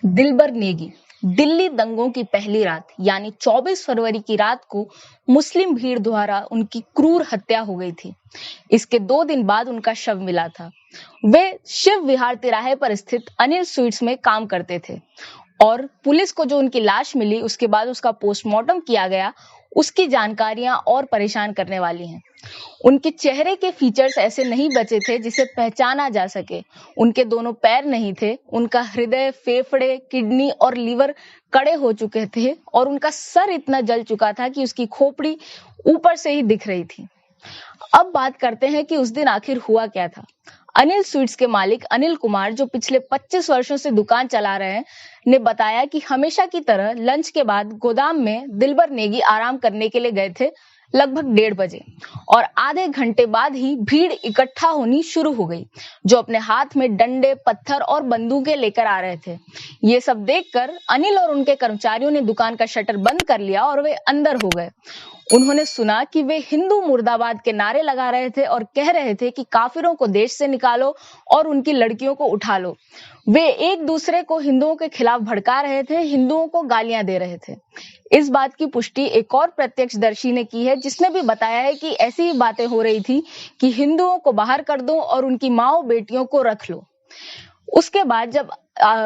दिलबर नेगी। दिल्ली दंगों की पहली रात यानी 24 फरवरी की रात को मुस्लिम भीड़ द्वारा उनकी क्रूर हत्या हो गई थी। इसके 2 दिन बाद उनका शव मिला था। वे शिव विहार तिराहे पर स्थित अनिल स्वीट्स में काम करते थे और पुलिस को जो उनकी लाश मिली उसके बाद उसका पोस्टमार्टम किया गया, उसकी जानकारियां और परेशान करने वाली हैं। उनके चेहरे के फीचर्स ऐसे नहीं बचे थे जिसे पहचाना जा सके। उनके दोनों पैर नहीं थे, उनका हृदय, फेफड़े, किडनी और लीवर कड़े हो चुके थे और उनका सर इतना जल चुका था कि उसकी खोपड़ी ऊपर से ही दिख रही थी। अब बात करते हैं कि उस दिन आखिर हुआ क्या था। अनिल स्वीट्स के मालिक अनिल कुमार, जो पिछले 25 वर्षों से दुकान चला रहे हैं, ने बताया कि हमेशा की तरह लंच के बाद गोदाम में दिलबर नेगी आराम करने के लिए गए थे लगभग 1:30 बजे और आधे घंटे बाद ही भीड़ इकट्ठा होनी शुरू हो गई, जो अपने हाथ में डंडे, पत्थर और बंदूकें लेकर आ रहे थे। ये सब देखकर अनिल और उनके कर्मचारियों ने दुकान का शटर बंद कर लिया और वे अंदर हो गए। उन्होंने सुना कि वे हिंदू मुर्दाबाद के नारे लगा रहे थे और कह रहे थे कि काफिरों को देश से निकालो और उनकी लड़कियों को उठा लो। वे एक दूसरे को हिंदुओं के खिलाफ भड़का रहे थे, हिंदुओं को गालियां दे रहे थे। इस बात की पुष्टि एक और प्रत्यक्षदर्शी ने की है, जिसने भी बताया है कि ऐसी ही बातें हो रही थी कि हिंदुओं को बाहर कर दो और उनकी माओ बेटियों को रख लो। उसके बाद जब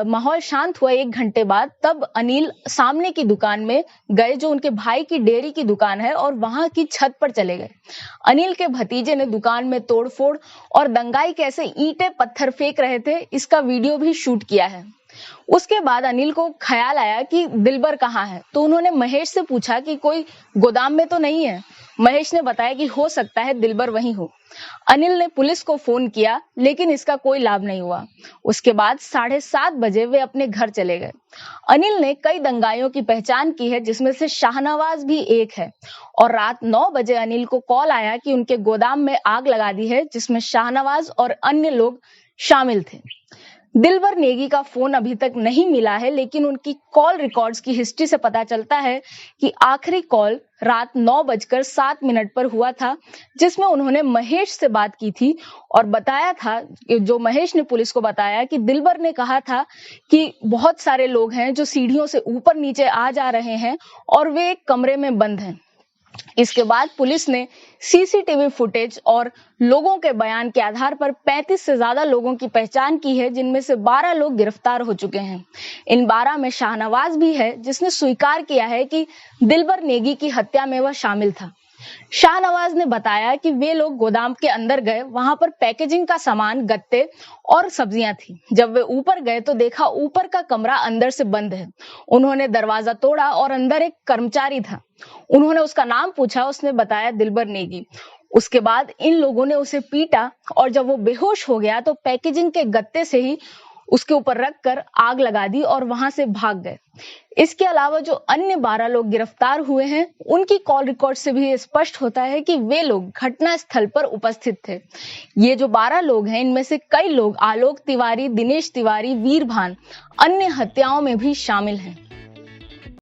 माहौल शांत हुआ 1 घंटे बाद, तब अनिल सामने की दुकान में गए, जो उनके भाई की डेयरी की दुकान है, और वहां की छत पर चले गए। अनिल के भतीजे ने दुकान में तोड़फोड़ और दंगाई कैसे ईंटें पत्थर फेंक रहे थे, इसका वीडियो भी शूट किया है। उसके बाद अनिल को ख्याल आया कि दिलबर कहाँ है, तो उन्होंने महेश से पूछा कि कोई गोदाम में तो नहीं है। महेश ने बताया कि हो सकता है दिलबर वहीं हो। अनिल ने पुलिस को फोन किया, लेकिन इसका कोई लाभ नहीं हुआ। उसके बाद 7:30 बजे वे अपने घर चले गए। अनिल ने कई दंगाइयों की पहचान की है, जिसमें से शाहनवाज भी एक है, और रात 9 बजे अनिल को कॉल आया कि उनके गोदाम में आग लगा दी है, जिसमें शाहनवाज और अन्य लोग शामिल थे। दिलबर नेगी का फोन अभी तक नहीं मिला है, लेकिन उनकी कॉल रिकॉर्ड्स की हिस्ट्री से पता चलता है कि आखिरी कॉल रात 9:07 पर हुआ था, जिसमें उन्होंने महेश से बात की थी और बताया था, जो महेश ने पुलिस को बताया कि दिलबर ने कहा था कि बहुत सारे लोग हैं जो सीढ़ियों से ऊपर नीचे आ जा रहे हैं और वे एक कमरे में बंद हैं। इसके बाद पुलिस ने सीसीटीवी फुटेज और लोगों के बयान के आधार पर 35 से ज्यादा लोगों की पहचान की है, जिनमें से 12 लोग गिरफ्तार हो चुके हैं। इन 12 में शाहनवाज भी है, जिसने स्वीकार किया है कि दिलबर नेगी की हत्या में वह शामिल था। शाहनवाज ने बताया कि वे लोग गोदाम के अंदर गए, वहां पर पैकेजिंग का सामान, गत्ते और सब्जियां थी। जब वे ऊपर गए तो देखा ऊपर का कमरा अंदर से बंद है। उन्होंने दरवाजा तोड़ा और अंदर एक कर्मचारी था। उन्होंने उसका नाम पूछा, उसने बताया दिलबर नेगी। उसके बाद इन लोगों ने उसे पीटा और जब वो बेहोश हो गया तो पैकेजिंग के गत्ते से ही उसके ऊपर रखकर आग लगा दी और वहां से भाग गए। इसके अलावा जो अन्य 12 लोग गिरफ्तार हुए हैं, उनकी कॉल रिकॉर्ड से भी स्पष्ट होता है कि वे लोग घटना स्थल पर उपस्थित थे। ये जो 12 लोग हैं, इनमें से कई लोग आलोक तिवारी, दिनेश तिवारी, वीर भान अन्य हत्याओं में भी शामिल हैं।